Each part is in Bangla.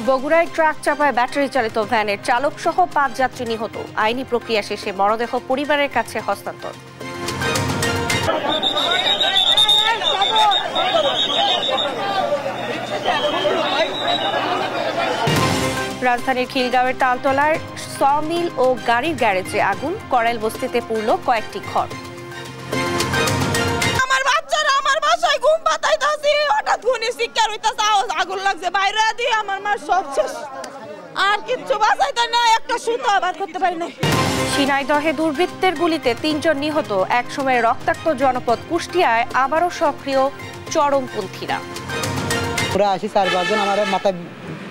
বগুড়ায় ট্রাক চাপায় ব্যাটারি চালিত ভ্যানের চালক সহ ৫ যাত্রী নিহত। আইনি প্রক্রিয়া শেষে মরদেহ পরিবারের কাছে হস্তান্তর। রাজধানীর খিলগাঁওয়ের তালতলার সমিল ও গাড়ির গ্যারেজে আগুন। করাইল বস্তিতে পুড়ল কয়েকটি ঘর। ঘুম পাতাইতাছি, হঠাৎ শুনি চিৎকার হইতাছে, আগুন লাগছে, বাইরে দিয়ে আমার মা সব শেষ, আর কিচ্ছু বাঁচাইতে না, একটা সুতো আবার করতে পারি না। ঝিনাইদহে দুর্বৃত্তের গুলিতে ৩ জন নিহত। একসময় রক্তাক্ত জনপদ কুষ্টিয়ায় আবারও সক্রিয় চরমপন্থীরা। পুরা আসি ৪-৫ জন আমার মাথায়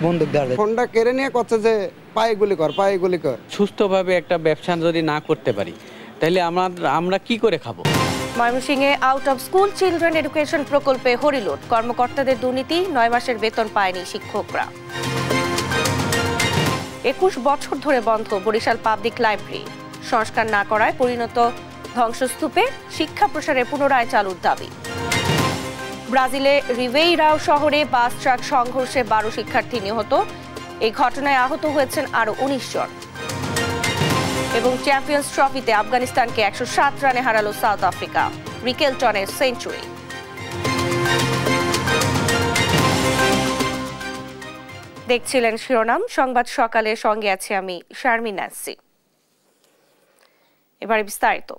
বন্দুক ধরে ফোনটা কেড়ে নিয়ে করছে যে পায়ে গুলি কর, পায়ে গুলি কর। সুস্থভাবে একটা ব্যবসা যদি না করতে পারি তাহলে আমরা কি করে খাবো? ময়মনসিংহে out of school children education প্রকল্পে হরিলুট। কর্মকর্তাদের দুর্নীতি, ৯ মাসের বেতন পায়নি শিক্ষকরা। ২১ বছর ধরে বন্ধ বরিশাল পাবলিক লাইব্রেরি। সংস্কার না করায় পরিণত ধ্বংসস্তূপে, শিক্ষা প্রসারে পুনরায় চালুর দাবি। ব্রাজিলে রিভেইরাও শহরে বাস ট্রাক সংঘর্ষে ১২ শিক্ষার্থী নিহত। এই ঘটনায় আহত হয়েছেন আরো ১৯ জন। এবং চ্যাম্পিয়ন্স ট্রফিতে আফগানিস্তানকে ১০৭ রানে হারালো সাউথ আফ্রিকা। রিকেলটনের সেঞ্চুরি। দেখছিলেন শিরোনাম সংবাদ সকালে, সঙ্গে আছি আমি শারমিন নাসি। এবারে বিস্তারিত।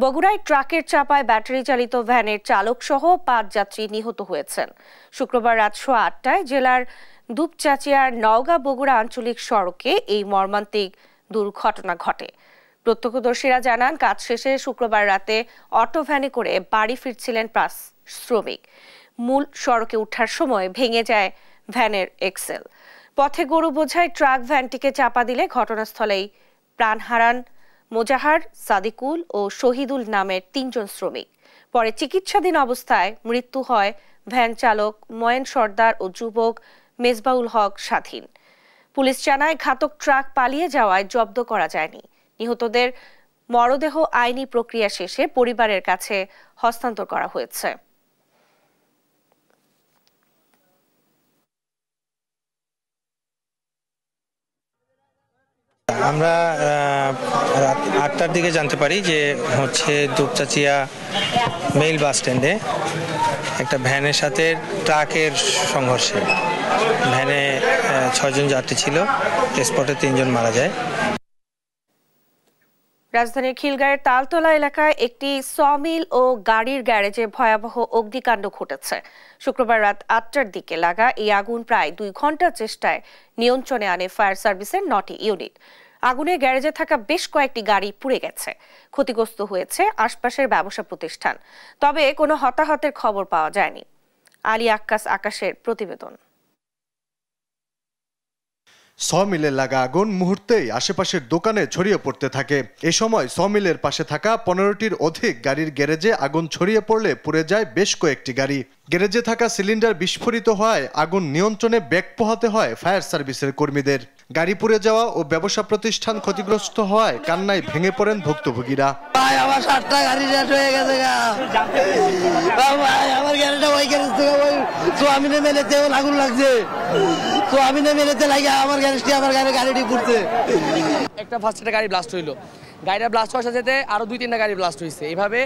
বগুড়ায় ট্রাকের চাপায় ব্যাটারি চালিত ভ্যানের চালক সহ ৫ যাত্রী নিহত হয়েছেন। শুক্রবার রাত ৮:৩০ জেলার দুপচাচিয়ার নওগাঁ বগুড়া আঞ্চলিক সড়কে এই মর্মান্তিক দুর্ঘটনা ঘটে। প্রত্যক্ষদর্শীরা জানান, কাজ শেষে শুক্রবার রাতে অটো ভ্যানে করে বাড়ি ফিরছিলেন ৫ শ্রমিক। মূল সড়কে ওঠার সময় ভেঙে যায় ভ্যানের এক্সেল। পথে গরু বোঝাই ট্রাক ভ্যানটিকে চাপা দিলে ঘটনাস্থলেই প্রাণ হারান মোজাহার, সাদিকুল ও শহীদুল নামের ৩ জন শ্রমিক। পরে চিকিৎসাধীন অবস্থায় মৃত্যু হয় ভ্যান চালক ময়েন সর্দার ও যুবক মেজবাউল হক স্বাধীন। পুলিশ জানায়, ঘাতক ট্রাক পালিয়ে যাওয়ায় জব্দ করা যায়নি। নিহতদের মরদেহ আইনি প্রক্রিয়া শেষে পরিবারের কাছে হস্তান্তর করা হয়েছে। আমরা রাত ৮টার দিকে জানতে পারি যে দুপচাচিয়া মেইল বাস স্ট্যান্ডে একটা ভ্যানের সাথে ট্রাকের সংঘর্ষে ভ্যানে ৬ জন যাত্রী ছিল, স্পটে ৩ জন মারা যায়। রাজধানীর খিলগাঁওয়ের তালতলা এলাকায় একটি সমিল ও গাড়ির গ্যারেজে ভয়াবহ অগ্নিকাণ্ড ঘটেছে। শুক্রবার রাত ৮টার দিকে লাগা এই আগুন প্রায় ২ ঘন্টার চেষ্টায় নিয়ন্ত্রণে আনে ফায়ার সার্ভিসের ৯টি ইউনিট। আগুনে গ্যারেজে থাকা বেশ কয়েকটি গাড়ি পুড়ে গেছে। ক্ষতিগ্রস্ত হয়েছে আশপাশের ব্যবসা প্রতিষ্ঠান, তবে কোনো হতাহতের খবর পাওয়া যায়নি। আলী আক্কাস আকাশের প্রতিবেদন। সমিলে লাগা আগুন মুহূর্তেই আশেপাশের দোকানে ছড়িয়ে পড়তে থাকে। এ সময় সমিলের পাশে থাকা ১৫টির অধিক গাড়ির গ্যারেজে আগুন ছড়িয়ে পড়লে পুড়ে যায় বেশ কয়েকটি গাড়ি। গ্যারেজে থাকা সিলিন্ডার বিস্ফোরিত হওয়ায় আগুন নিয়ন্ত্রণে ব্যাগ পোহাতে হয় ফায়ার সার্ভিসের কর্মীদের। গাড়ি পুড়ে যাওয়া ও ব্যবসা প্রতিষ্ঠান ক্ষতিগ্রস্ত হওয়ায় কান্নায় ভেঙে পড়েন ভুক্তভোগীরা। আমার ৭টা গাড়ি রেট হয়ে গেছে, আমার গাড়িটা ওই গ্যারেজ থেকে ওই সোয়ামিনে মেলেতে আগুন লাগছে, সোয়ামিনে মেলেতে লাগে আমার গাড়িটি ঘুরছে। একটা ফার্স্ট গাড়ি ব্লাস্ট হইলো, গাড়িটা ব্লাস্ট হওয়ার সাথে আরো ২-৩টা গাড়ি ব্লাস্ট হয়েছে। এইভাবে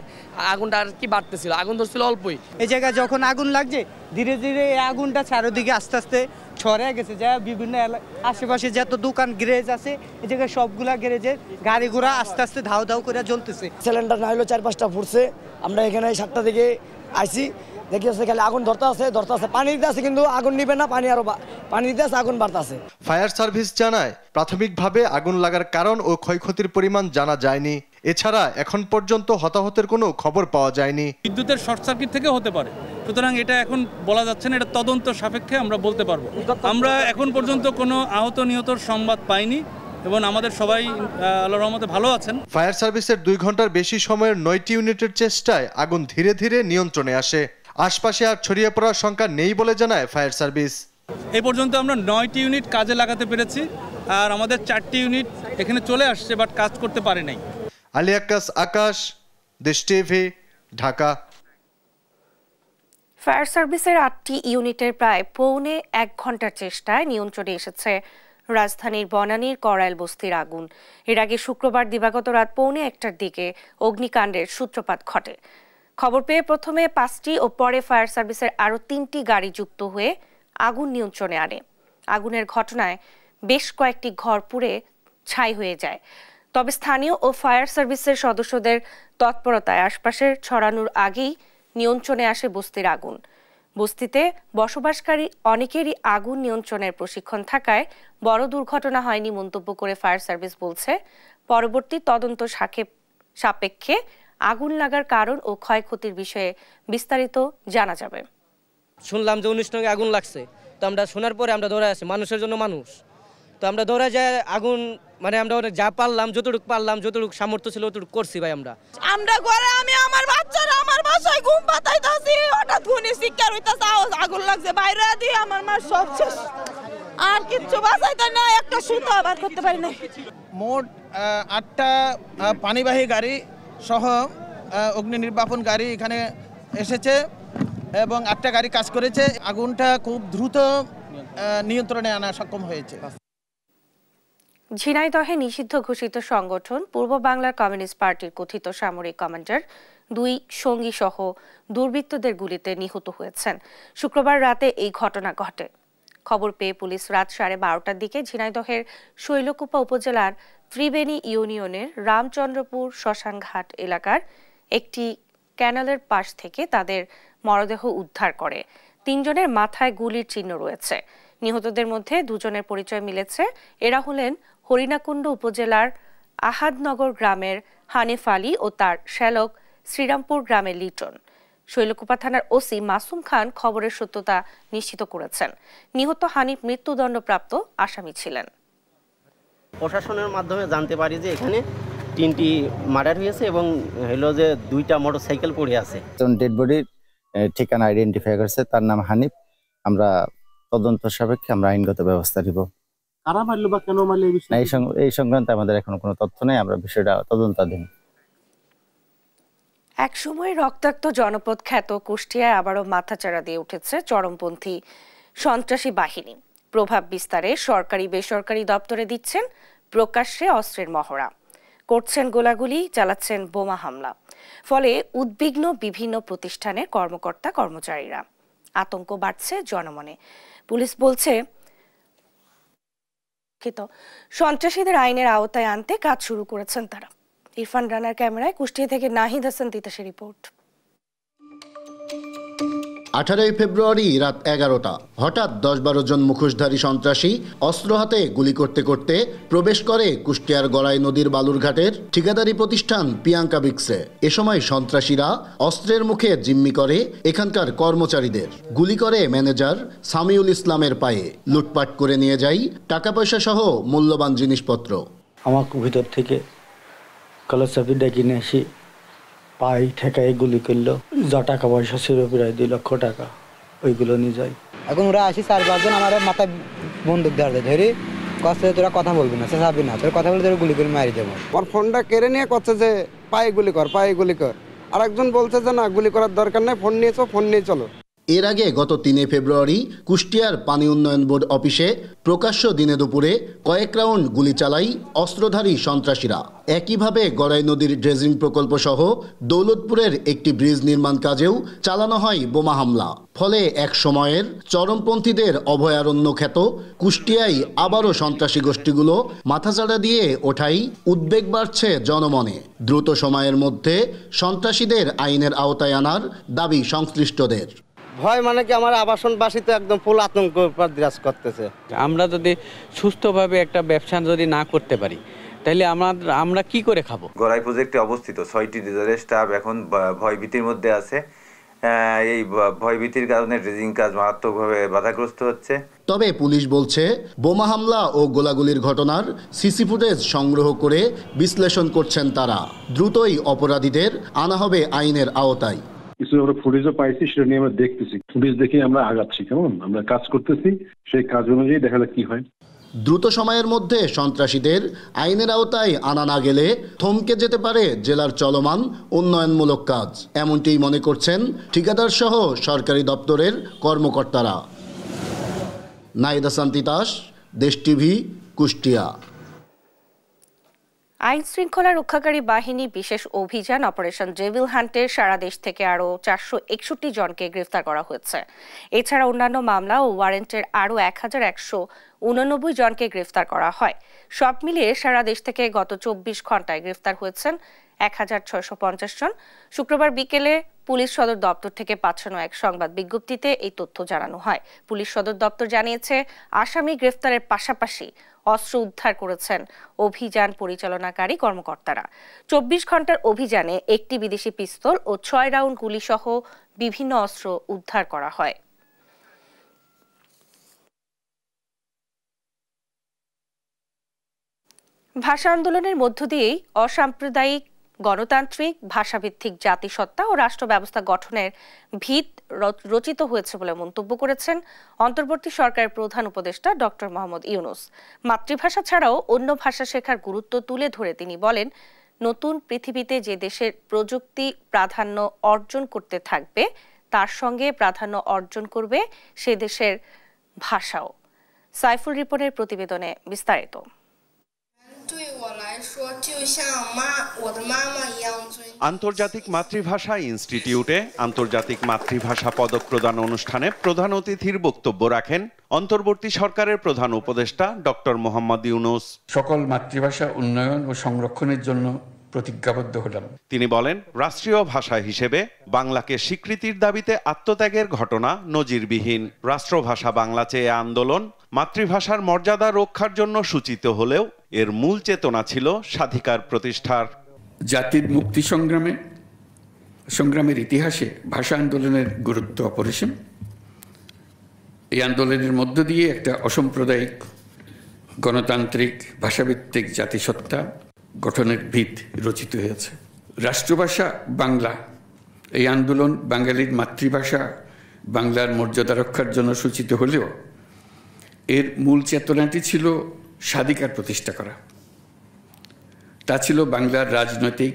আগুনটা আর কি বাড়তেছিল, আগুন ধরছিল অল্পই। এই জায়গায় যখন আগুন লাগছে ধীরে ধীরে এই আগুনটা চারদিকে আস্তে আস্তে ছড়িয়ে গেছে, যা বিভিন্ন আশেপাশে যত দোকান গ্যারেজ আছে এই জায়গায় সবগুলা গ্যারেজের গাড়ি ঘোড়া আস্তে আস্তে ধাও ধাও করে জ্বলতেছে। সিলিন্ডার না হলো ৪-৫টা ফুটছে। আমরা এখানে ৭টা দিকে আইছি, দেখি খালি আগুন ধরতে আছে, পানি দিতে আছে, কিন্তু আগুন নিবে না, পানি দিতে আছে, আগুন বাড়তে আছে। ফায়ার সার্ভিস জানায়, প্রাথমিকভাবে আগুন লাগার কারণ ও ক্ষয়ক্ষতির পরিমাণ জানা যায়নি। এছাড়া এখন পর্যন্ত হতাহতের কোনো খবর পাওয়া যায়নি। বিদ্যুতের শর্ট সার্কিট থেকে হতে পারে, সুতরাং এটা এখন বলা যাচ্ছে না, এটা তদন্ত সাপেক্ষে আমরা বলতে পারবো। আমরা এখন পর্যন্ত কোনো আহত নিহতর সংবাদ পাইনি এবং আমাদের সবাই আল্লাহর রহমতে ভালো আছেন। ফায়ার সার্ভিসের ২ ঘন্টার বেশি সময়ের ৯টি ইউনিটের চেষ্টায় আগুন ধীরে ধীরে নিয়ন্ত্রণে আসে। আশপাশে আর ছড়িয়ে পড়ার শঙ্কা নেই বলে জানায় ফায়ার সার্ভিস। এই পর্যন্ত আমরা ৯টি ইউনিট কাজে লাগাতে পেরেছি, আর আমাদের 4টি ইউনিট এখানে চলে আসছে, বাট কাজ করতে পারে নাই। আলী আক্কাস আকাশ, দেশ টিভি, ঢাকা। ফায়ার সার্ভিসের ৮টি ইউনিটের প্রায় পৌনে ১ ঘন্টার চেষ্টায় নিয়ন্ত্রণে এসেছে রাজধানীর বনানীর করাইল বস্তির আগুন। এর আগে শুক্রবার দিবাগত রাত পৌনে ১টার দিকে অগ্নিকাণ্ডের সূত্রপাত ঘটে। খবর পেয়ে প্রথমে ৫টি ও পরে ফায়ার সার্ভিসের আরও ৩টি গাড়ি যুক্ত হয়ে আগুন নিয়ন্ত্রণে আনে। আগুনের ঘটনায় বেশ কয়েকটি ঘর পুড়ে ছাই হয়ে যায়। তবে স্থানীয় ও ফায়ার সার্ভিসের সদস্যদের তৎপরতায় আশপাশের ছড়ানোর আগেই নিয়ন্ত্রণে আসে বস্তির আগুন। বস্তিতে বসবাসকারী অনেকেরই আগুন নিয়ন্ত্রণের প্রশিক্ষণ থাকায় বড় দুর্ঘটনা হয়নি মন্তব্য করে ফায়ার সার্ভিস বলছে, পরবর্তী তদন্ত সাপেক্ষে আগুন লাগার কারণ ও ক্ষয়ক্ষতির বিষয়ে বিস্তারিত জানা যাবে। শুনলাম যে ১৯ নং আগুন লাগছে, তো আমরা শোনার পরে আমরা দৌড়ে আসি, মানুষের জন্য মানুষ, তো আমরা দৌড়ে যাই আগুন আমরা যা পারলাম যতটুকু সামর্থ্য ছিল ততটুকু করছি ভাই। আমরা ঘরে আমি আমার বাচ্চারা আমার বাসায় ঘুম পাতাইতাছি, হঠাৎ শুনি চিৎকার হইতাছে, আগুন লাগছে, বাইরে দিয়ে আমার মা সব শেষ, আর কিচ্ছু বাঁচাইতে না, একটা সুতো আবার করতে পারি না। মোট ৮টা পানিবাহী গাড়ি সহ অগ্নি নির্বাপন গাড়ি এখানে এসেছে এবং ৮টা গাড়ি কাজ করেছে। আগুনটা খুব দ্রুত নিয়ন্ত্রণে আনা সক্ষম হয়েছে। ঝিনাইদহে নিষিদ্ধ ঘোষিত সংগঠন পূর্ব বাংলার কমিউনিস্ট পার্টির কথিত সামরিক কমান্ডার ২ সঙ্গী সহ দুর্বৃত্তদের গুলিতে নিহত হয়েছেন। শুক্রবার রাতে এই ঘটনা ঘটে। খবর পেয়ে পুলিশ রাত 12:30টার দিকে ঝিনাইদহের শৈলকুপা উপজেলার ত্রিবেণী ইউনিয়নের রামচন্দ্রপুর শ্মশানঘাট এলাকার একটি ক্যানালের পাশ থেকে তাদের মরদেহ উদ্ধার করে। ৩ জনের মাথায় গুলির চিহ্ন রয়েছে। নিহতদের মধ্যে 2 জনের পরিচয় মিলেছে। এরা হলেন হরিণাকুণ্ড উপজেলার আহাদনগর গ্রামের হানিফ আলী ও তার শ্যালক শ্রীরামপুর গ্রামের লিটন। শৈলকুপা থানার ওসি মাসুম খান খবরের সত্যতা নিশ্চিত করেছেন। নিহত হানিফ মৃত্যুদণ্ডপ্রাপ্ত আসামি ছিলেন। প্রশাসনের মাধ্যমে জানতে পারি যে এখানে 3টি মার্ডার হয়েছে এবং হলো যে 2টা মোটরসাইকেল পড়ে আছে। ডেড বডির ঠিকানা আইডেন্টিফাই করেছে, তার নাম হানিফ। আমরা তদন্ত সাপেক্ষে আমরা আইনগত ব্যবস্থা নিব। কারা মারলো বা কেন মারলো এই সংক্রান্তে আমাদের এখনো কোনো তথ্য নেই, আমরা বিষয়টা তদন্তাধীন। একসময় রক্তাক্ত জনপদ খ্যাত কুষ্টিয়ায় আবারও মাথাচাড়া দিয়ে উঠেছে চরমপন্থী সন্ত্রাসী বাহিনী। প্রভাব বিস্তারে সরকারি বেসরকারি দপ্তরে দিচ্ছেন প্রকাশ্যে অস্ত্রের মহড়া, করছেন গোলাগুলি, চালাচ্ছেন বোমা হামলা। ফলে উদ্বিগ্ন বিভিন্ন প্রতিষ্ঠানের কর্মকর্তা কর্মচারীরা। আতঙ্ক বাড়ছে জনমনে। পুলিশ বলছে সন্ত্রাসীদের আইনের আওতায় আনতে কাজ শুরু করেছেন তারা। ইরফান রানার ক্যামেরায় কুষ্টিয়া থেকে নাহিদ হাসান তিতাসের রিপোর্ট। 18 ফেব্রুয়ারি রাত 11টা হঠাৎ 10-12 জন মুখোশধারী সন্ত্রাসী অস্ত্র হাতে গুলি করতে করতে প্রবেশ করে কুষ্টিয়ার গড়াই নদীর বালুরঘাটের ঠিকাদারি প্রতিষ্ঠান প্রিয়াঙ্কা ব্রিক্সে। এ সময় সন্ত্রাসীরা অস্ত্রের মুখে জিম্মি করে এখানকার কর্মচারীদের, গুলি করে ম্যানেজার সামিউল ইসলামের পায়ে, লুটপাট করে নিয়ে যায় টাকা পয়সা সহ মূল্যবান জিনিসপত্র। আমার ভিতর থেকে কলসাপি ডেকে নিয়ে আসি, পাই ঠেকায় গুলি করলো, যা টাকা পয়সা ছিল প্রায় 2 লক্ষ টাকা, ওইগুলো নিয়ে যাই। এখন ওরা আসি 4-5 জন আমার মাথায় বন্দুক ধরে কষ্ট, তোরা কথা বলবি না, চাবি না, তোরা কথা বলে তোরা গুলি করে মারি দেবো। আমার ফোনটা কেড়ে নিয়ে করছে যে পায়ে গুলি কর। আর একজন বলছে যে না, গুলি করার দরকার নেই, ফোন নিয়ে চলো। এর আগে গত 3 ফেব্রুয়ারি কুষ্টিয়ার পানি উন্নয়ন বোর্ড অফিসে প্রকাশ্য দিনে দুপুরে কয়েক রাউন্ড গুলি চালাই অস্ত্রধারী সন্ত্রাসীরা। একইভাবে গড়াই নদীর ড্রেজিং প্রকল্প সহ দৌলতপুরের একটি ব্রিজ নির্মাণ কাজেও চালানো হয় বোমা হামলা। ফলে এক সময়ের চরমপন্থীদের অভয়ারণ্য খ্যাত কুষ্টিয়ায় আবারও সন্ত্রাসী গোষ্ঠীগুলো মাথাচাড়া দিয়ে ওঠাই উদ্বেগ বাড়ছে জনমনে। দ্রুত সময়ের মধ্যে সন্ত্রাসীদের আইনের আওতায় আনার দাবি সংশ্লিষ্টদের। ভয় মানে কি, আমার আবাসনবাসী তো একদম ফুল আতঙ্ক বিরাজ করতেছে। আমরা যদি সুস্থভাবে একটা ব্যবসা যদি না করতে পারি তাহলে আমরা কি করে খাবো? গড়াই প্রজেক্টে অবস্থিত 6টি ডিজারের স্টাফ এখন ভয়ভীতির মধ্যে আছে। এই ভয়ভীতির কারণে ড্রেজিং কাজ মারাত্মকভাবে বাধাগ্রস্ত হচ্ছে। তবে পুলিশ বলছে বোমা হামলা ও গোলাগুলির ঘটনার সিসি ফুটেজ সংগ্রহ করে বিশ্লেষণ করছেন তারা। দ্রুতই অপরাধীদের আনা হবে আইনের আওতায়। কিছু আমরা ফুটেজও পাইছি, সেটা নিয়ে আমরা দেখতেছি। ফুটেজ দেখে আমরা আগাচ্ছি, কেমন আমরা কাজ করতেছি, সেই কাজ অনুযায়ী দেখা যাক কি হয়। দ্রুত সময়ের মধ্যে সন্ত্রাসীদের আইনের আওতায় আনা না গেলে থমকে যেতে পারে জেলার চলমান উন্নয়নমূলক কাজ, এমনটিই মনে করছেন ঠিকাদার সহ সরকারি দপ্তরের কর্মকর্তারা। নাহিদ হাসান তিতাস, দেশ টিভি, কুষ্টিয়া। আইন শৃঙ্খলা রক্ষাকারী বাহিনী বিশেষ অভিযান অপারেশন ডেভিল হান্টে সারা দেশ থেকে আরও 461 জনকে গ্রেফতার করা হয়েছে। এছাড়া অন্যান্য মামলা ও ওয়ারেন্টের আরও 1189 জনকে গ্রেফতার করা হয়। সব মিলিয়ে সারা দেশ থেকে গত 24 ঘন্টায় গ্রেফতার হয়েছেন 1650 জন। শুক্রবার বিকেলে পুলিশ সদর দপ্তর থেকে পাঠানো এক সংবাদ বিজ্ঞপ্তিতে এই তথ্য জানানো হয়। পুলিশ সদর দপ্তর জানিয়েছে, আসামি গ্রেফতারের পাশাপাশি অস্ত্র উদ্ধার করেছেন অভিযান পরিচালনাকারী কর্মকর্তারা। 24 ঘন্টার অভিযানে একটি বিদেশি পিস্তল ও 6 রাউন্ড গুলি সহ বিভিন্ন অস্ত্র উদ্ধার করা হয়। ভাষা আন্দোলনের মধ্য দিয়েই অসাম্প্রদায়িক গণতান্ত্রিক ভাষাভিত্তিক জাতিসত্তা ও রাষ্ট্র ব্যবস্থা গঠনের ভিত রচিত হয়েছে বলে মন্তব্য করেছেন অন্তর্বর্তী সরকারের প্রধান উপদেষ্টা ডক্টর মোহাম্মদ ইউনূস। মাতৃভাষা ছাড়াও অন্য ভাষা শেখার গুরুত্ব তুলে ধরে তিনি বলেন, নতুন পৃথিবীতে যে দেশের প্রযুক্তি প্রাধান্য অর্জন করতে থাকবে তার সঙ্গে প্রাধান্য অর্জন করবে সে দেশের ভাষাও। সাইফুল রিপনের প্রতিবেদনে বিস্তারিত। আন্তর্জাতিক মাতৃভাষা ইনস্টিটিউটে আন্তর্জাতিক মাতৃভাষা পদক প্রদান অনুষ্ঠানে প্রধান অতিথির বক্তব্য রাখেন অন্তর্বর্তী সরকারের প্রধান উপদেষ্টা ডক্টর মোহাম্মদ ইউনূস। সকল মাতৃভাষা উন্নয়ন ও সংরক্ষণের জন্য প্রতিজ্ঞাবদ্ধ হলাম। তিনি বলেন, রাষ্ট্রীয় ভাষা হিসেবে বাংলাকে স্বীকৃতির দাবিতে আত্মত্যাগের ঘটনা নজিরবিহীন। রাষ্ট্রভাষা বাংলা চেয়ে আন্দোলন মাতৃভাষার মর্যাদা রক্ষার জন্য সূচিত হলেও এর মূল চেতনা ছিল স্বাধিকার প্রতিষ্ঠার। জাতির মুক্তি সংগ্রামের ইতিহাসে ভাষা আন্দোলনের গুরুত্ব অপরিসীম। এই আন্দোলনের মধ্য দিয়ে একটা অসাম্প্রদায়িক গণতান্ত্রিক ভাষাভিত্তিক জাতিসত্তা গঠনের ভিত রচিত হয়েছে। রাষ্ট্রভাষা বাংলা এই আন্দোলন বাঙালির মাতৃভাষা বাংলার মর্যাদা রক্ষার জন্য সূচিত হলেও এর মূল চেতনাটি ছিল স্বাধিকার প্রতিষ্ঠা করা। তা ছিল বাংলার রাজনৈতিক,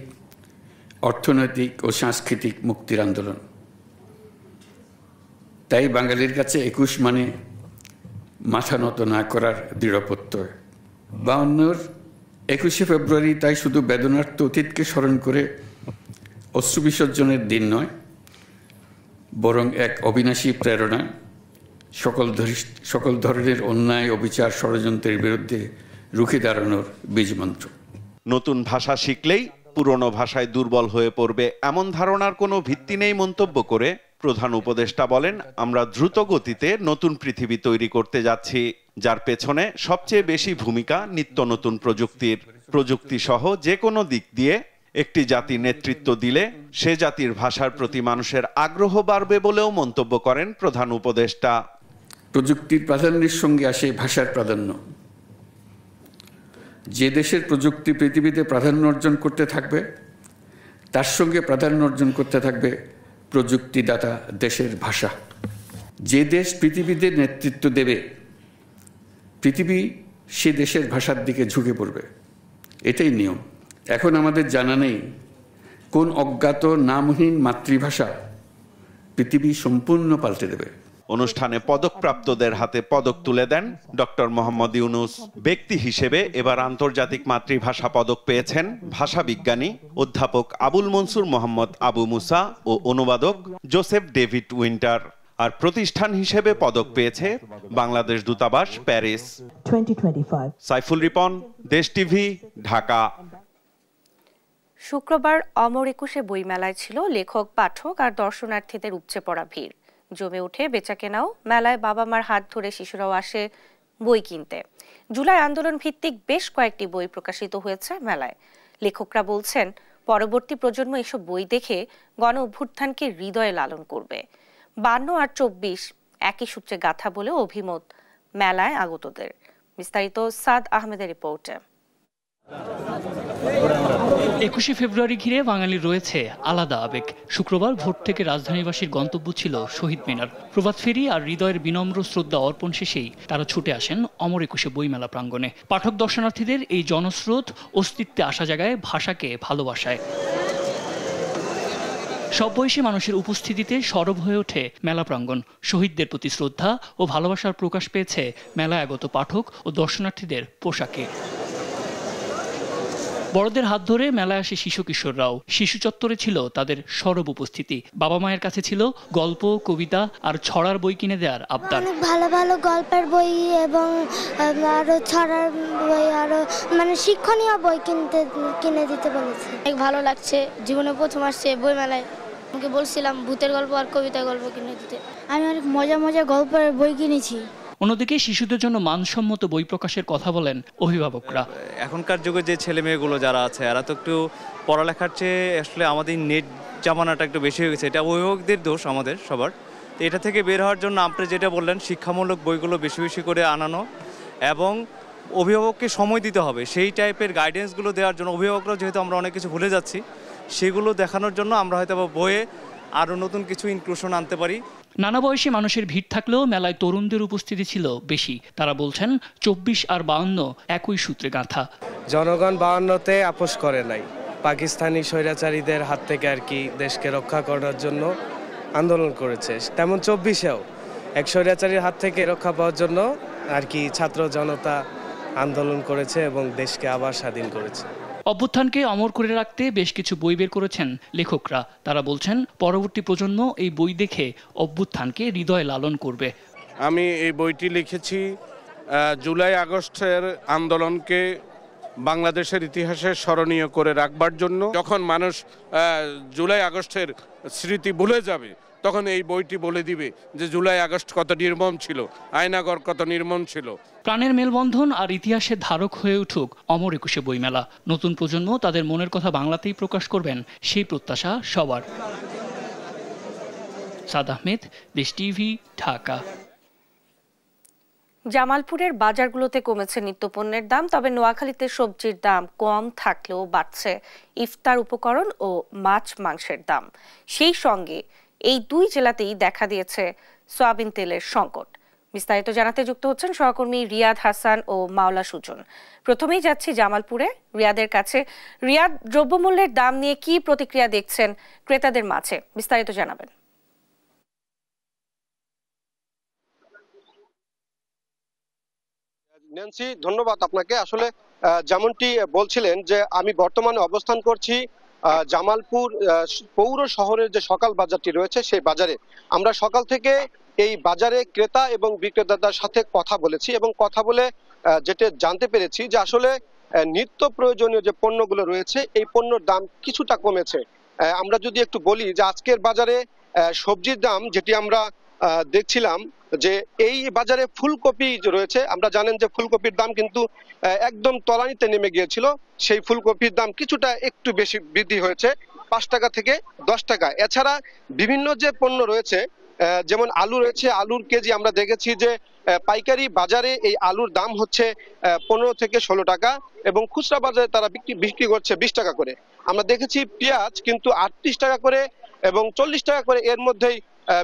অর্থনৈতিক ও সাংস্কৃতিক মুক্তির আন্দোলন। তাই বাঙালির কাছে 21 মানে মাথা নত না করার দৃঢ় প্রত্যয়। 52-র 21শে ফেব্রুয়ারি তাই শুধু বেদনার্থ অতীতকে স্মরণ করে অশ্রু বিসর্জনের দিন নয়, বরং এক অবিনাশী প্রেরণা, সকল ধরনের অন্যায়, অবিচার, ষড়যন্ত্রের বিরুদ্ধে রুখে দাঁড়ানোর বীজমন্ত্র। নতুন ভাষা শিখলেই পুরনো ভাষায় দুর্বল হয়ে পড়বে এমন ধারণার কোনো ভিত্তি নেই মন্তব্য করে প্রধান উপদেষ্টা বলেন, আমরা দ্রুত গতিতে নতুন পৃথিবী তৈরি করতে যাচ্ছি, যার পেছনে সবচেয়ে বেশি ভূমিকা নিত্য নতুন প্রযুক্তির। প্রযুক্তি সহ যে কোনো দিক দিয়ে একটি জাতি নেতৃত্ব দিলে সে জাতির ভাষার প্রতি মানুষের আগ্রহ বাড়বে বলেও মন্তব্য করেন প্রধান উপদেষ্টা। প্রযুক্তির প্রাধান্যের সঙ্গে আসে ভাষার প্রাধান্য। যে দেশের প্রযুক্তি পৃথিবীতে প্রাধান্য অর্জন করতে থাকবে তার সঙ্গে প্রাধান্য অর্জন করতে থাকবে প্রযুক্তিদাতা দেশের ভাষা। যে দেশ পৃথিবীতে নেতৃত্ব দেবে পৃথিবী সে দেশের ভাষার দিকে ঝুঁকে পড়বে, এটাই নিয়ম। এখন আমাদের জানা নেই কোন অজ্ঞাত নামহীন মাতৃভাষা পৃথিবী সম্পূর্ণ পাল্টে দেবে। অনুষ্ঠানে পদকপ্রাপ্তদের হাতে পদক তুলে দেন ডক্টর মোহাম্মদ ইউনূস। ব্যক্তি হিসেবে এবার আন্তর্জাতিক মাতৃভাষা পদক পেয়েছেন ভাষাবিজ্ঞানী অধ্যাপক আবুল মনসুর মোহাম্মদ আবু মুসা ও অনুবাদক জোসেফ ডেভিড উইন্টার। আর প্রতিষ্ঠান হিসেবে পদক পেয়েছে বাংলাদেশ দূতাবাস প্যারিস। 2025 সাইফুল রিপন, দেশ টিভি, ঢাকা। শুক্রবার অমর একুশে বইমেলায় ছিল লেখক, পাঠক আর দর্শনার্থীদের উপচে পড়া ভিড়। জমে উঠে বেচাকেনাও। মেলায় বাবা মার হাত ধরে শিশুরাও আসে বই কিনতে। জুলাই আন্দোলন ভিত্তিক বেশ কয়েকটি বই প্রকাশিত হয়েছে মেলায়। লেখকরা বলছেন, পরবর্তী প্রজন্ম এসব বই দেখে গণ অভ্যুত্থানকে হৃদয়ে লালন করবে। 52 আর 24 একই সূত্রে গাথা বলে অভিমত মেলায় আগতদের। বিস্তারিত সাদ আহমেদের রিপোর্টে। 21শে ফেব্রুয়ারি ঘিরে বাঙালির রয়েছে আলাদা আবেগ। শুক্রবার ভোর থেকে রাজধানীবাসীর গন্তব্য ছিল শহীদ মিনার। প্রভাত ফেরি আর হৃদয়ের বিনম্র শ্রদ্ধা অর্পণ শেষেই তারা ছুটে আসেন অমর একুশে বইমেলা প্রাঙ্গণে। পাঠক দর্শনার্থীদের এই জনস্রোত অস্তিত্বে আসা জায়গায় ভাষাকে ভালোবাসায়। সব বয়সী মানুষের উপস্থিতিতে সরব হয়ে ওঠে মেলা প্রাঙ্গণ। শহীদদের প্রতি শ্রদ্ধা ও ভালোবাসার প্রকাশ পেয়েছে মেলায় আগত পাঠক ও দর্শনার্থীদের পোশাকে। বড়দের হাত ধরে মেলায় আসে শিশু কিশোররাও। শিশু চত্বরে ছিল তাদের সরব উপস্থিতি। বাবা মায়ের কাছে ছিল গল্প, কবিতা আর ছড়ার বই কিনে দেওয়ার আবদার। ভালো ভালো গল্পের বই এবং আরো ছড়ার বই, আরো মানে শিক্ষণীয় বই কিনে দিতে বলেছে। অনেক ভালো লাগছে, জীবনে প্রথম আসছে বই মেলায়। আমাকে বলছিলাম ভূতের গল্প আর কবিতার গল্প কিনে দিতে। আমি অনেক মজা মজা গল্পের বই কিনেছি। অন্যদিকে শিশুদের জন্য মানসম্মত বই প্রকাশের কথা বলেন অভিভাবকরা। এখনকার যুগে যে ছেলে মেয়েগুলো যারা আছে এরা তো একটু পড়ালেখার চেয়ে আসলে আমাদের নেট জামানাটা একটু বেশি হয়ে গেছে। এটা অভিভাবকদের দোষ আমাদের সবার। তো এটা থেকে বের হওয়ার জন্য আপনি যেটা বললেন শিক্ষামূলক বইগুলো বেশি বেশি করে আনানো এবং অভিভাবককে সময় দিতে হবে সেই টাইপের গাইডেন্সগুলো দেওয়ার জন্য। অভিভাবকরা যেহেতু আমরা অনেক কিছু ভুলে যাচ্ছি সেগুলো দেখানোর জন্য আমরা হয়তো বইয়ে আরও নতুন কিছু ইনক্লুশন আনতে পারি। নানা বয়সী মানুষের ভিড় থাকলেও মেলায় তরুণদের উপস্থিতি ছিল বেশি। তারা বলছেন 24 আর 52 একই সূত্রে গাঁথা। জনগণ 52-তে আপোষ করে নাই। পাকিস্তানি স্বৈরাচারীদের হাত থেকে আর কি দেশকে রক্ষা করার জন্য আন্দোলন করেছে, তেমন 24-এও এক স্বৈরাচারীর হাত থেকে রক্ষা পাওয়ার জন্য আর কি ছাত্র জনতা আন্দোলন করেছে এবং দেশকে আবার স্বাধীন করেছে। অভ্যুত্থানকে অমর করে রাখতে বেশ কিছু বই বের করেছেন লেখকরা। তারা বলছেন পরবর্তী প্রজন্ম এই বই দেখে অভ্যুত্থানকে হৃদয়ে লালন করবে। আমি এই বইটি লিখেছি জুলাই আগস্টের আন্দোলনকে বাংলাদেশের ইতিহাসে স্মরণীয় করে রাখবার জন্য। যখন মানুষ জুলাই আগস্টের স্মৃতি ভুলে যাবে তখন এই বইটি বলে দিবে যে জুলাই আগস্ট কত নির্মম ছিল, আয়নাগর কত নির্মম ছিল। প্রাণের মেলবন্ধন আর ইতিহাসের ধারক হয়ে উঠুক অমর একুশে বইমেলা। নতুন প্রজন্ম তাদের মনের কথা বাংলাতেই প্রকাশ করবেন, সেই প্রত্যাশা সবার। সাদ আহমেদ, দেশ টিভি, ঢাকা। জামালপুরের বাজারগুলোতে কমেছে নিত্যপণ্যের দাম, তবে নোয়াখালীতে সবজির দাম কম থাকলেও বাড়ছে ইফতার উপকরণ ও মাছ মাংসের দাম। সেই সঙ্গে এই দুই জেলাতেই দেখা দিয়েছে সয়াবিন তেলের সংকট। বিস্তারিত জানাতে যুক্ত হচ্ছেন সহকর্মী রিয়াদ হাসান ও মাওলা সুজন। প্রথমেই যাচ্ছি জামালপুরে রিয়াদের কাছে। রিয়াদ, দ্রব্যমূল্যের দাম নিয়ে কি প্রতিক্রিয়া দেখছেন ক্রেতাদের মাঝে, বিস্তারিত জানাবেন। ন্যান্সি, ধন্যবাদ আপনাকে। আসলে যেমনটি বলছিলেন যে আমি বর্তমানে অবস্থান করছি জামালপুর পৌর শহরের যে সকাল বাজারটি রয়েছে সেই বাজারে। আমরা সকাল থেকে এই বাজারে ক্রেতা এবং বিক্রেতাদের সাথে কথা বলেছি এবং কথা বলে যেটা জানতে পেরেছি যে আসলে নিত্য প্রয়োজনীয় যে পণ্যগুলো রয়েছে এই পণ্যের দাম কিছুটা কমেছে। আমরা যদি একটু বলি যে আজকের বাজারে সবজির দাম যেটি আমরা দেখছিলাম যে এই বাজারে ফুলকপি রয়েছে, আমরা জানেন যে ফুলকপির দাম কিন্তু একদম তলানিতে নেমে গিয়েছিল। সেই ফুলকপির দাম কিছুটা একটু বেশি বৃদ্ধি হয়েছে, 5 টাকা থেকে 10 টাকা। এছাড়া বিভিন্ন যে পণ্য রয়েছে যেমন আলু রয়েছে, আলুর কেজি আমরা দেখেছি যে পাইকারি বাজারে এই আলুর দাম হচ্ছে 15 থেকে 16 টাকা এবং খুচরা বাজারে তারা বিক্রি করছে 20 টাকা করে। আমরা দেখেছি পেঁয়াজ কিন্তু 38 টাকা করে এবং 40 টাকা করে এর মধ্যেই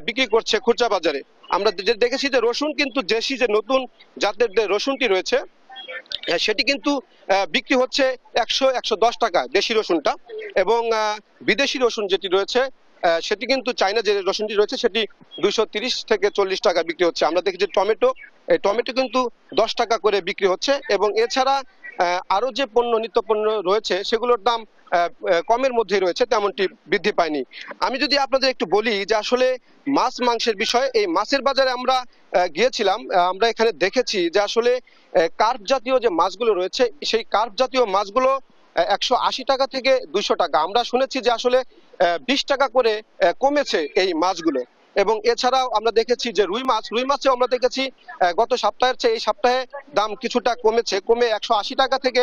বিক্রি করছে খুচরা বাজারে। আমরা দেখেছি যে রসুন কিন্তু দেশি যে নতুন জাতের যে রসুনটি রয়েছে সেটি কিন্তু বিক্রি হচ্ছে 100-110 টাকা দেশি রসুনটা, এবং বিদেশি রসুন যেটি রয়েছে সেটি কিন্তু চায়না যে রসুনটি রয়েছে সেটি 230 থেকে 40 টাকা বিক্রি হচ্ছে। আমরা দেখি যে টমেটো কিন্তু 10 টাকা করে বিক্রি হচ্ছে এবং এছাড়া আরো যে নিত্য পণ্য রয়েছে সেগুলোর দাম কমের মধ্যে রয়েছে, তেমনটি বৃদ্ধি পায়নি। আমি যদি আপনাদের একটু বলি যে আসলে মাছ মাংসের বিষয়ে, এই মাছের বাজারে আমরা গিয়েছিলাম, আমরা এখানে দেখেছি যে আসলে কার্প জাতীয় যে মাছগুলো রয়েছে সেই কার্প জাতীয় মাছগুলো 180 টাকা থেকে 200 টাকা। আমরা শুনেছি যে আসলে 20 টাকা করে কমেছে এই মাছগুলো। এবং এছাড়াও আমরা দেখেছি যে রুই মাছও আমরা দেখেছি গত সপ্তাহের চেয়ে এই সপ্তাহে দাম কিছুটা কমে 180 টাকা থেকে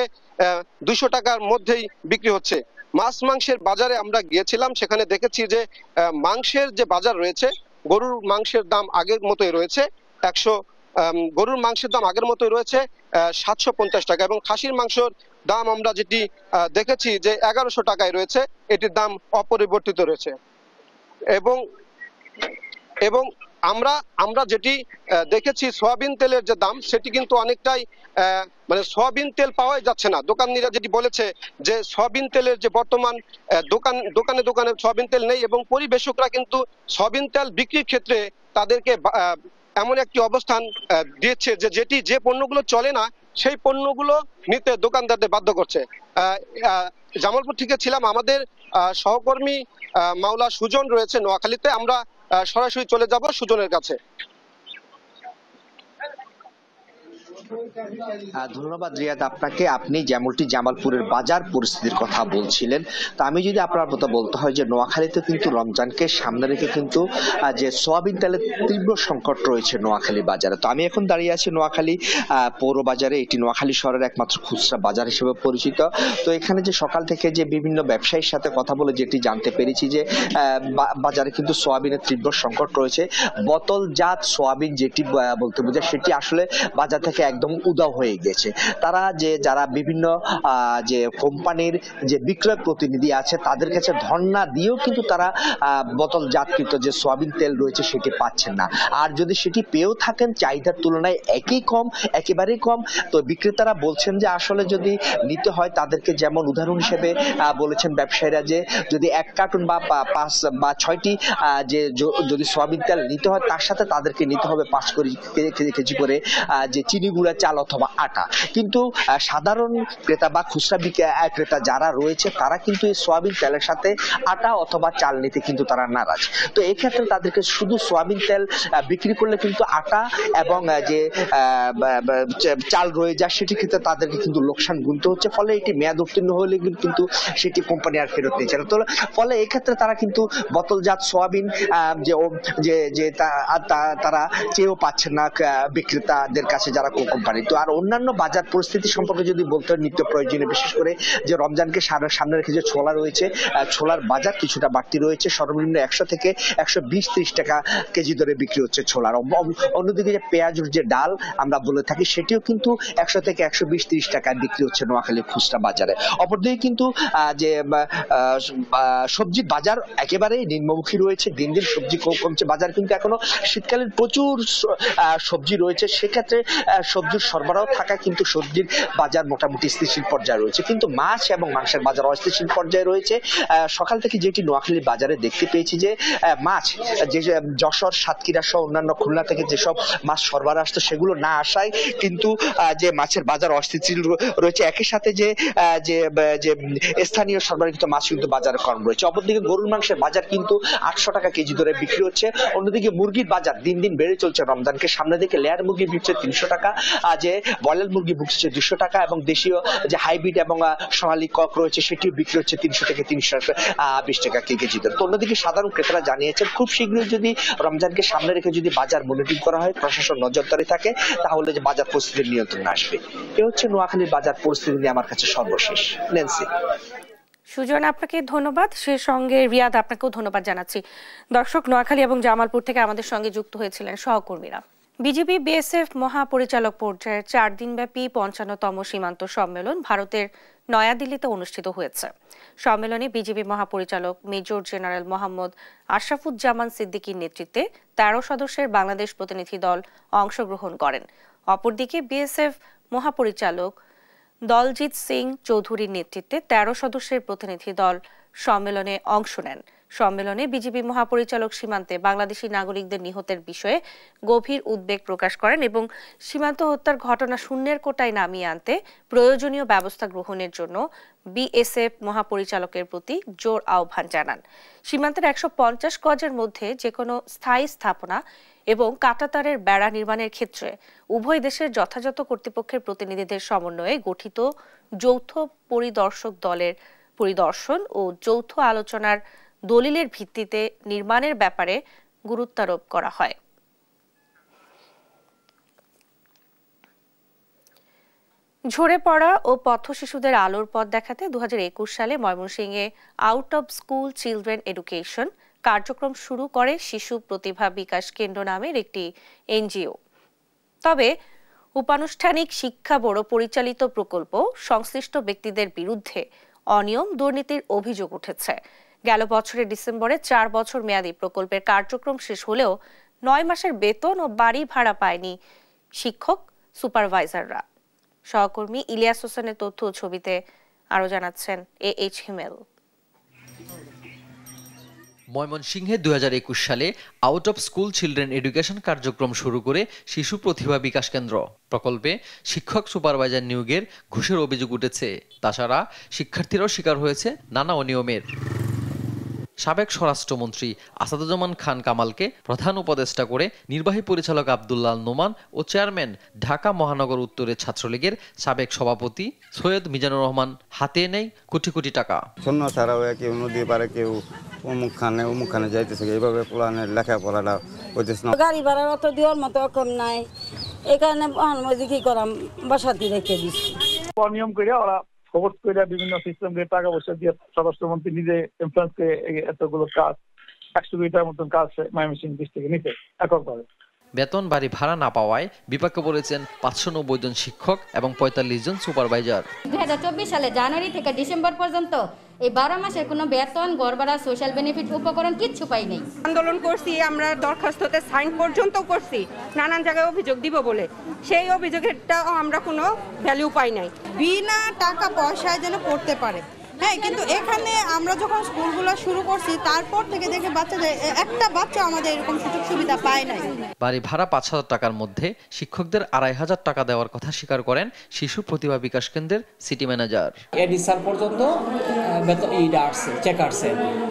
200 টাকার মধ্যেই বিক্রি হচ্ছে। মাছ মাংসের বাজারে আমরা গিয়েছিলাম, সেখানে দেখেছি যে মাংসের যে বাজার রয়েছে গরুর মাংসের দাম আগের মতোই রয়েছে, গরুর মাংসের দাম আগের মতোই রয়েছে 750 টাকা এবং খাসির মাংসর দাম আমরা যেটি দেখেছি যে 1100 টাকায় রয়েছে, এটির দাম অপরিবর্তিত রয়েছে। এবং আমরা যেটি দেখেছি সয়াবিন তেলের যে দাম সেটি কিন্তু অনেকটাই মানে সয়াবিন তেল পাওয়াই যাচ্ছে না। দোকানিরা যেটি বলেছে যে সয়াবিন তেলের যে বর্তমান দোকানে সয়াবিন তেল নেই, এবং পরিবেশকরা কিন্তু সয়াবিন তেল বিক্রির ক্ষেত্রে তাদেরকে এমন একটি অবস্থান দিয়েছে যে পণ্যগুলো চলে না সেই পণ্যগুলো নিতে দোকানদারদের বাধ্য করছে। জামালপুর থেকে ছিলাম, আমাদের সহকর্মী মাওলা সুজন রয়েছে নোয়াখালীতে, আমরা সরাসরি চলে যাব সুজনের কাছে। ধন্যবাদ রিয়াদ আপনাকে। আপনি যেমনটি জামালপুরের বাজার পরিস্থিতির কথা বলছিলেন, তা আমি যদি আপনার মতো বলতে হয় যে নোয়াখালীতে কিন্তু রমজানকে সামনে রেখে কিন্তু যে সোয়াবিন তেলের তীব্র সংকট রয়েছে নোয়াখালী বাজারে। তো আমি এখন দাঁড়িয়ে আছি নোয়াখালী পৌর বাজারে, এটি নোয়াখালী শহরের একমাত্র খুচরা বাজার হিসেবে পরিচিত। তো এখানে যে সকাল থেকে যে বিভিন্ন ব্যবসায়ীর সাথে কথা বলে যেটি জানতে পেরেছি যে বাজারে কিন্তু সোয়াবিনের তীব্র সংকট রয়েছে। বোতলজাত সোয়াবিন যেটি বলতে বোঝায় সেটি আসলে বাজার থেকে একদম উদাও হয়ে গেছে। তারা যারা বিভিন্ন যে কোম্পানির যে বিক্রয় প্রতিনিধি আছে তাদের কাছে ধর্ণা দিয়েও কিন্তু তারা বোতলজাতকৃত যে সয়াবিন তেল রয়েছে সেটি পাচ্ছেন না। আর যদি সেটি পেয়েও থাকেন চাহিদার তুলনায় একেবারেই কম। তো বিক্রেতারা বলছেন যে আসলে যদি নিতে হয় তাদেরকে, যেমন উদাহরণ হিসেবে বলেছেন ব্যবসায়ীরা যে যদি 1 কার্টুন বা 5 বা 6টি যে যদি সয়াবিন তেল নিতে হয় তার সাথে তাদেরকে নিতে হবে 5 কেজি করে যে চিনি গুঁড়া, চাল অথবা আটা। কিন্তু সাধারণ ক্রেতা বা খুচরা ক্রেতা যারা রয়েছে তারা কিন্তু এই সয়াবিন তেলের সাথে আটা অথবা চাল নিতে কিন্তু তারা নারাজ। তো এই ক্ষেত্রে তাদেরকে শুধু সয়াবিন তেল বিক্রি করলে কিন্তু আটা এবং যে চাল রয়ে যায় সেটি ক্ষেত্রে তাদেরকে কিন্তু লোকসান গুনতে হচ্ছে। ফলে এটি মেয়াদ উত্তীর্ণ হলে কিন্তু সেটি কোম্পানি আর ফেরত নিচ্ছে না। তো ফলে এই ক্ষেত্রে তারা কিন্তু বোতলজাত সয়াবিন যে তারা চেয়েও পাচ্ছেন না বিক্রেতাদের কাছে যারা কোম্পানি। তো আর অন্যান্য বাজার পরিস্থিতি সম্পর্কে যদি বলতে হয় নিত্য প্রয়োজনীয়, বিশেষ করে যে রমজানকে সামনে রেখে যে ছোলা রয়েছে, ছোলার বাজার কিছুটা বাড়তি রয়েছে। সর্বনিম্ন 100 থেকে 120-30 টাকা কেজি দরে বিক্রি হচ্ছে ছোলার। অন্যদিকে যে পেঁয়াজের যে ডাল আমরা বলে থাকি সেটিও কিন্তু 100 থেকে 120-30 টাকায় বিক্রি হচ্ছে নোয়াখালী খুচরা বাজারে। অপরদিকে কিন্তু যে সবজির বাজার একেবারেই নিম্নমুখী রয়েছে, দিন দিন সবজি কমছে। বাজার কিন্তু এখনো শীতকালীন প্রচুর সবজি রয়েছে, সেক্ষেত্রে সবজির সরবরাহ থাকা কিন্তু সবজির বাজার মোটামুটি স্থিতিশীল পর্যায়ে রয়েছে। কিন্তু মাছ এবং মাংসের বাজার অস্থিতিশীল পর্যায়ে রয়েছে। সকাল থেকে যেটি নোয়াখালী বাজারে দেখতে পেয়েছি যে মাছ, যে যশোর, সাতক্ষীরা সহ অন্যান্য খুলনা থেকে যেসব মাছ সরবরাহ আসতো সেগুলো না আসায় কিন্তু যে মাছের বাজার অস্থিতিশীল রয়েছে। একই সাথে যে স্থানীয় সরবরাহিত মাছ কিন্তু বাজারে কম রয়েছে। অপরদিকে গরুর মাংসের বাজার কিন্তু 800 টাকা কেজি দরে বিক্রি হচ্ছে। অন্যদিকে মুরগির বাজার দিন দিন বেড়ে চলছে। রমজানকে সামনে দেখে লেয়ার মুরগি বিক্রি 300 টাকা, যে ব্রয়লার মুরগি বিক্রি 200 টাকা, এবং দেশীয় যে হাইব্রিড এবং সোনালী কক রয়েছে সেটিও বিক্রি হচ্ছে 300 থেকে 320 টাকা কেজি দরে। তো অন্যদিকে সাধারণ ক্রেতারা জানিয়েছেন খুব শীঘ্রই যদি রমজানকে সামনে রেখে যদি বাজার মনিটরিং করা হয়, প্রশাসন নজরদারি থাকে, তাহলে যে বাজার পরিস্থিতির নিয়ন্ত্রণে আসবে। এ হচ্ছে নোয়াখালীর বাজার পরিস্থিতি নিয়ে আমার কাছে সর্বশেষ। নেন্সি। সুজন, আপনাকে ধন্যবাদ। সে সঙ্গে রিয়াদ, আপনাকেও ধন্যবাদ জানাচ্ছি। দর্শক, নোয়াখালী এবং জামালপুর থেকে আমাদের সঙ্গে যুক্ত হয়েছিলেন সহকর্মীরা। বিজিবি বিএসএফ মহাপরিচালক পর্যায়ের 4 দিনব্যাপী 55তম সীমান্ত সম্মেলন ভারতের নয়াদিল্লিতে অনুষ্ঠিত হয়েছে। সম্মেলনে বিজিবি মহাপরিচালক মেজর জেনারেল মোহাম্মদ আশরাফুজ্জামান সিদ্দিকীর নেতৃত্বে 13 সদস্যের বাংলাদেশ প্রতিনিধি দল অংশগ্রহণ করেন। অপরদিকে বিএসএফ মহাপরিচালক দলজিৎ সিং চৌধুরীর নেতৃত্বে 13 সদস্যের প্রতিনিধি দল সম্মেলনে অংশ নেন। সম্মেলনে বিজিবি মহাপরিচালক সীমান্তে বাংলাদেশি নাগরিকদের নিহতের বিষয়ে গভীর উদ্বেগ প্রকাশ করেন এবং সীমান্ত হত্যার ঘটনা শূন্যের কোটায় নামিয়ে আনতে প্রয়োজনীয় ব্যবস্থা গ্রহণের জন্য বিএসএফ মহাপরিচালকের প্রতি জোর আহ্বান জানান। সীমান্তের 150 গজের মধ্যে যে কোনো স্থায়ী স্থাপনা এবং কাঁটাতারের বেড়া নির্মাণের ক্ষেত্রে উভয় দেশের যথাযথ কর্তৃপক্ষের প্রতিনিধিদের সমন্বয়ে গঠিত যৌথ পরিদর্শক দলের পরিদর্শন ও যৌথ আলোচনার দলিলের ভিত্তিতে নির্মাণের ব্যাপারে গুরুত্বারোপ করা হয়। ঝরে পড়া ও পথ শিশুদের আলোর পথ দেখাতে 2021 সালে ময়মনসিংহে out of school children education কার্যক্রম শুরু করে শিশু প্রতিভা বিকাশ কেন্দ্র নামের একটি এনজিও। তবে উপানুষ্ঠানিক শিক্ষা বোর্ড পরিচালিত প্রকল্প সংশ্লিষ্ট ব্যক্তিদের বিরুদ্ধে অনিয়ম দুর্নীতির অভিযোগ উঠেছে। গেল বছরের ডিসেম্বরে 4 বছর মেয়াদী প্রকল্পের কার্যক্রম শেষ হলেও 9 মাসের বেতন ও বাড়ি ভাড়া পায়নি শিক্ষক সুপারভাইজাররা। সহকর্মী ইলিয়াস হোসেনের তথ্য ও ছবিতে আরো জানাচ্ছেন AH হিমেল। ময়মনসিংহে 2021 সালে out of school children education কার্যক্রম শুরু করে শিশু প্রতিভা বিকাশ কেন্দ্র প্রকল্পে শিক্ষক সুপারভাইজার নিয়োগের ঘুষের অভিযোগ উঠেছে। তাছাড়া শিক্ষার্থীরাও শিকার হয়েছে নানা অনিয়মের। সাবেক স্বরাষ্ট্রমন্ত্রী আসাদুজ্জামান খান কামালকে প্রধান উপদেষ্টা করে নির্বাহী পরিচালক আব্দুল্লাহ নোমান ও চেয়ারম্যান ঢাকা মহানগর উত্তরের ছাত্রলীগের সাবেক সভাপতি সৈয়দ মিজানুর রহমান হাতে নেই কোটি কোটি টাকা। শূন্য ছাড়াও কেউ নদী পারে, কেউ অমুকখানে যাইতেছে, এইভাবে প্লানের লেখাপড়াটা হইতেছে না। গাড়ি ভাড়ার অত দেওয়ার মতো কম নাই, এই কারণে কি করাম বাসাতে রেখে দিচ্ছি। অনিয়ম করে ওরা খবর করে বিভিন্ন সিস্টেম দিয়ে টাকা পয়সা দিয়ে স্বরাষ্ট্রমন্ত্রী নিজে ইনফ্লুয়েন্স করে এতগুলো কাজ 100 কোটির মতন কাজ ময়মনসিংহ ডিস্ট্রিক্টে নিতে এককভাবে। বেতন বাড়ি ভাড়া না পাওয়ায় বিপাকে পড়েছেন 590 জন শিক্ষক এবং 45 জন সুপারভাইজার। 2024 সালে জানুয়ারি থেকে ডিসেম্বর পর্যন্ত এই 12 মাসের কোনো বেতন, ঘর ভাড়া, সোশ্যাল বেনিফিট, উপকরণ কিচ্ছু পাই নাই। আন্দোলন করছি, আমরা দরখাস্ততে সাইন পর্যন্ত করছি নানান জায়গায় অভিযোগ দিব বলে, সেই অভিযোগেরটাও আমরা কোনো ভ্যালু পাই নাই। বিনা টাকা পয়সায় যেন পড়তে পারে। হ্যাঁ, কিন্তু এখানে আমরা যখন স্কুলগুলো শুরু করছি তারপর থেকে দেখে বাচ্চাদের একটা বাচ্চা আমাদের এরকম সুযোগ সুবিধা পায় নাই। বাড়ি ভাড়া 5,000 টাকার মধ্যে শিক্ষকদের 2,500 টাকা দেওয়ার কথা স্বীকার করেন শিশু প্রতিভা বিকাশ কেন্দ্রের সিটি ম্যানেজার। এডি স্যার পর্যন্ত বেতন এইটা আসছে, চেক আসছে।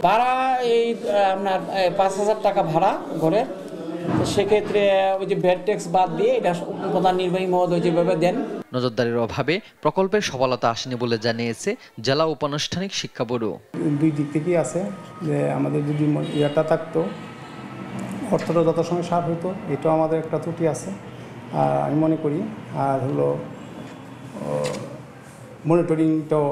ভাড়া এই আপনার 5,000 টাকা ভাড়া ঘরে, সেক্ষেত্রে ওই যে ভ্যাট ট্যাক্স বাদ দিয়ে এটা প্রধান নির্বাহী মহোদয় যেভাবে দেন। নজরদারির অভাবে প্রকল্পের সফলতা আসেনি বলে জানিয়েছে জেলা উপানুষ্ঠানিক শিক্ষা বোর্ড। দুই দিক থেকেই আছে যে আমাদের যদি ইয়েটা থাকতো, অর্থটা যত সময় সার হতো, এটাও আমাদের একটা ত্রুটি আছে আমি মনে করি। আর হলো মনিটরিংটাও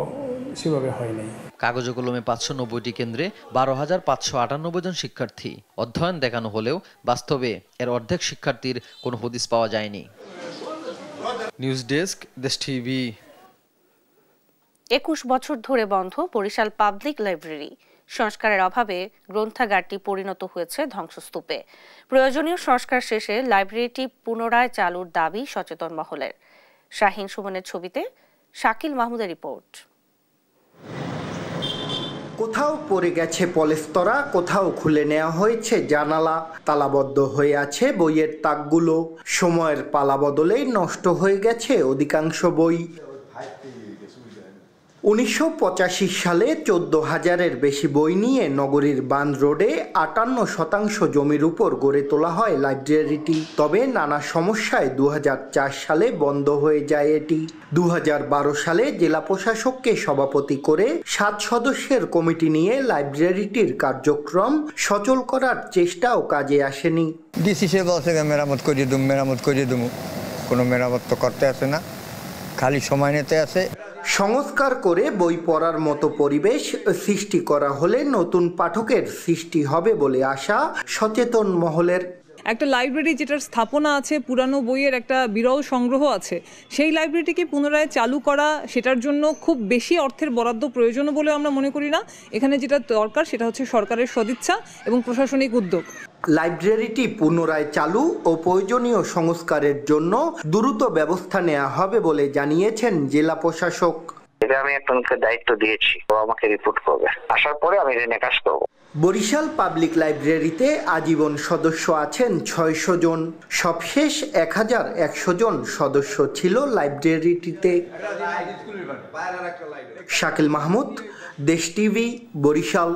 সেভাবে হয় নাই। কাগজে কলমে 590টি কেন্দ্রে 12,598 জন শিক্ষার্থী অধ্যয়ন দেখানো হলেও বাস্তবে এর অর্ধেক শিক্ষার্থীর কোনো হদিস পাওয়া যায়নি। নিউজ ডেস্ক, দেশ টিভি। 21 বছর ধরে বন্ধ বরিশাল পাবলিক লাইব্রেরি। সংস্কারের অভাবে গ্রন্থাগারটি পরিণত হয়েছে ধ্বংসস্তূপে। প্রয়োজনীয় সংস্কার শেষে লাইব্রেরিটি পুনরায় চালুর দাবি সচেতন মহলের। শাহিন সুমনের ছবিতে শাকিল মাহমুদের রিপোর্ট। কোথাও পড়ে গেছে পলেস্তরা, কোথাও খুলে নেওয়া হয়েছে জানালা, তালাবদ্ধ হয়ে আছে বইয়ের তাকগুলো। সময়ের পালা বদলেই নষ্ট হয়ে গেছে অধিকাংশ বই। 1985 সালে 14,000-এর বেশি বই নিয়ে নগরীর বান রোডে 58% জমির উপর গড়ে তোলা হয় লাইব্রেরিটি। তবে নানা সমস্যায় 2004 সালে বন্ধ হয়ে যায় এটি। 2012 সালে জেলা প্রশাসককে সভাপতি করে 7 সদস্যের কমিটি নিয়ে লাইব্রেরিটির কার্যক্রম সচল করার চেষ্টাও কাজে আসেনি। ডিসি সে বলছে মেরামত করিয়ে দেবো, কোনো মেরামত তো করতে আসে না, খালি সময় নিতে আসে। সংস্কার করে বই পড়ার মতো পরিবেশ সৃষ্টি করা হলে নতুন পাঠকের সৃষ্টি হবে বলে আশা সচেতন মহলের। একটা লাইব্রেরি যেটার স্থাপনা আছে, পুরানো বইয়ের একটা বিরল সংগ্রহ আছে, সেই লাইব্রেরিটিকে পুনরায় চালু করা, সেটার জন্য খুব বেশি অর্থের বরাদ্দ প্রয়োজন বলে আমরা মনে করি না। এখানে যেটা দরকার সেটা হচ্ছে সরকারের সদিচ্ছা এবং প্রশাসনিক উদ্যোগ। লাইব্রেরিটি পুনরায় চালু ও প্রয়োজনীয় সংস্কারের জন্য দ্রুত ব্যবস্থা নেওয়া হবে বলে জানিয়েছেন জেলা প্রশাসক। এটা আমি একজনকে দায়িত্ব দিয়েছি, ও আমাকে রিপোর্ট করবে, আসার পরে আমি এটা নিয়ে কাজ করব। বরিশাল পাবলিক লাইব্রেরিতে আজীবন সদস্য আছেন 600 জন। সবশেষ 1,100 জন সদস্য ছিল লাইব্রেরিটিতে। শাকিল মাহমুদ, দেশ টিভি, বরিশাল।